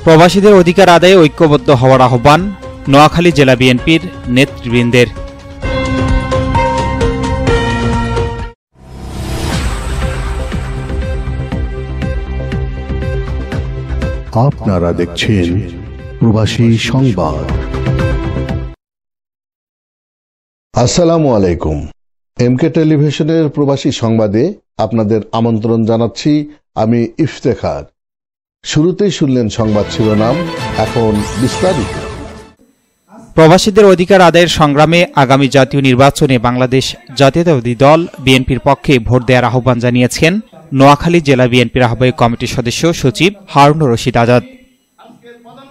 প্রবাসীদের অধিকার আদায়ে ঐক্যবদ্ধ হওয়ার আহ্বান নোয়াখালী জেলা বিএনপির নেতৃবৃন্দের। আপনারা দেখছেন প্রবাসী সংবাদ। আসসালামু আলাইকুম। এমকে টেলিভিশনের প্রবাসী সংবাদে আপনাদের আমন্ত্রণ জানাচ্ছি আমি ইফতেখার। শুরুতেই শুনলেন সংবাদ শিরোনাম, এখন বিস্তারিত। প্রবাসীদের অধিকার আদায়ের সংগ্রামে আগামী জাতীয় নির্বাচনে বাংলাদেশ জাতীয়তাবাদী দল বিএনপির পক্ষে ভোট দেওয়ার আহ্বান জানিয়েছেন নোয়াখালী জেলা বিএনপির আহ্বায়ক কমিটির সদস্য সচিব হারুন রশিদ আজাদ।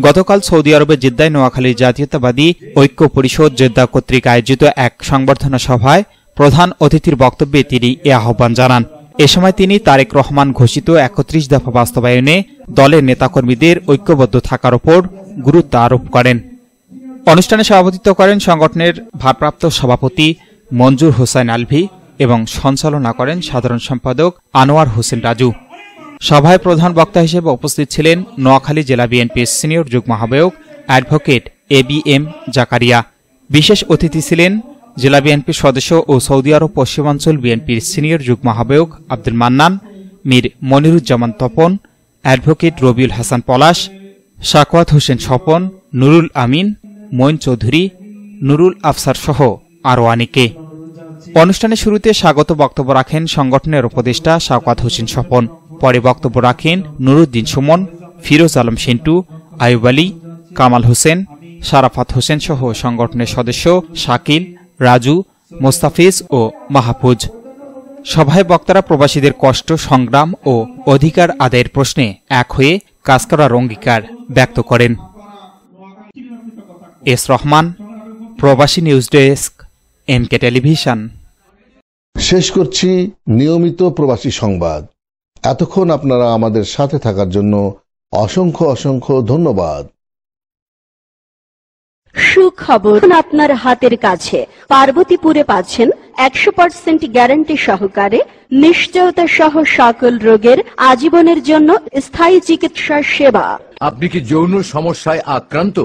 গতকাল সৌদি আরবের জেদ্দায় নোয়াখালী জাতীয়তাবাদী ঐক্য পরিষদ জেদ্দা কর্তৃক আয়োজিত এক সংবর্ধনা সভায় প্রধান অতিথির বক্তব্যে তিনি এ আহ্বান জানান। এ সময় তিনি তারেক রহমান ঘোষিত ৩১ দফা বাস্তবায়নে দলের নেতাকর্মীদের ঐক্যবদ্ধ থাকার উপর গুরুত্ব আরোপ করেন। অনুষ্ঠানে সভাপতিত্ব করেন সংগঠনের ভারপ্রাপ্ত সভাপতি মঞ্জুর হোসেন আলভি এবং সঞ্চালনা করেন সাধারণ সম্পাদক আনোয়ার হোসেন রাজু। সভায় প্রধান বক্তা হিসেবে উপস্থিত ছিলেন নোয়াখালী জেলা বিএনপির সিনিয়র যুগ্ম আহ্বায়ক অ্যাডভোকেট ABM জাকারিয়া। বিশেষ অতিথি ছিলেন জেলা বিএনপির সদস্য ও সৌদি আরব পশ্চিমাঞ্চল বিএনপির সিনিয়র যুগ্ম আহ্বায়ক আব্দুল মান্নান, মীর মনিরুজ্জামান তপন, অ্যাডভোকেট রবিউল হাসান পলাশ, সাকওয়াত হোসেন স্বপন, নুরুল আমিন, মঈন চৌধুরী, নুরুল আফসার সহ আরও অনেকে। অনুষ্ঠানের শুরুতে স্বাগত বক্তব্য রাখেন সংগঠনের উপদেষ্টা সাকওয়াত হোসেন স্বপন। পরে বক্তব্য রাখেন নুরুদ্দিন সুমন, ফিরোজ আলম সিন্টু, আয়ুব আলী, কামাল হোসেন, শারাফাত হোসেন সহ সংগঠনের সদস্য শাকিল, রাজু, মোস্তাফিজ ও মাহফুজ। সভায় বক্তারা প্রবাসীদের কষ্ট, সংগ্রাম ও অধিকার আদায়ের প্রশ্নে এক হয়ে কাজ করার অঙ্গীকার ব্যক্ত করেন। এস রহমান, প্রবাসী নিউজ ডেস্ক, এমকে টেলিভিশন। শেষ করছি নিয়মিত প্রবাসী সংবাদ। এতক্ষণ আপনারা আমাদের সাথে থাকার জন্য অসংখ্য অসংখ্য ধন্যবাদ। সুখবর আপনার হাতের কাছে। পার্বতীপুরে পাচ্ছেন 100% গ্যারান্টি সহকারে নিশ্চয়তা সহ সকল রোগের আজীবনের জন্য স্থায়ী চিকিৎসা সেবা। আপনি কি যৌন সমস্যায় আক্রান্ত,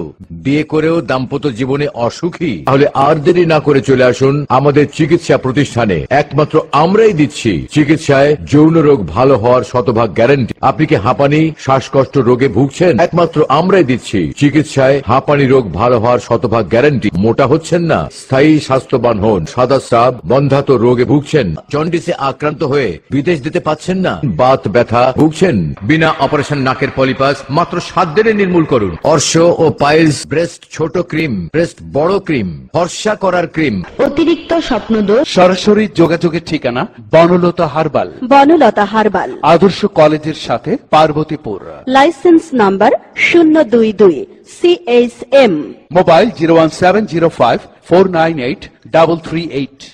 বিয়ে করেও দাম্পত্য জীবনে অসুখী? তাহলে আর দেরি না করে চলে আসুন আমাদের চিকিৎসা প্রতিষ্ঠানে। একমাত্র আমরাই দিচ্ছি চিকিৎসায় যৌন রোগ ভালো হওয়ার শতভাগ গ্যারান্টি। আপনি কি হাঁপানি, শ্বাসকষ্ট রোগে ভুগছেন? একমাত্র আমরাই দিচ্ছি চিকিৎসায় হাঁপানি রোগ ভালো হওয়ার শতভাগ গ্যারান্টি। মোটা হচ্ছেন না, স্থায়ী স্বাস্থ্যবান হন। সাদা স্রাব, বন্ধ্যাত্ব রোগে ভুগছেন? জন্ডিসে আক্রান্ত হয়ে বিদেশ যেতে পাচ্ছেন না? বাত ব্যথা ভুগছেন? বিনা অপারেশন নাকের পলিপাস মাত্র 7 দিনে নির্মূল করুন। অর্শ ও পাইলস, ব্রেস্ট ছোট ক্রিম, ব্রেস্ট বড় ক্রিম, ফর্সা করার ক্রিম, অতিরিক্ত স্বপ্নদোষ। সরাসরি যোগাযোগের ঠিকানা বনলতা হারবাল, বনলতা হারবাল, আদর্শ কলেজের সাথে, Parbatipur. Licence number 022 CSM, mobile 01705 498 338।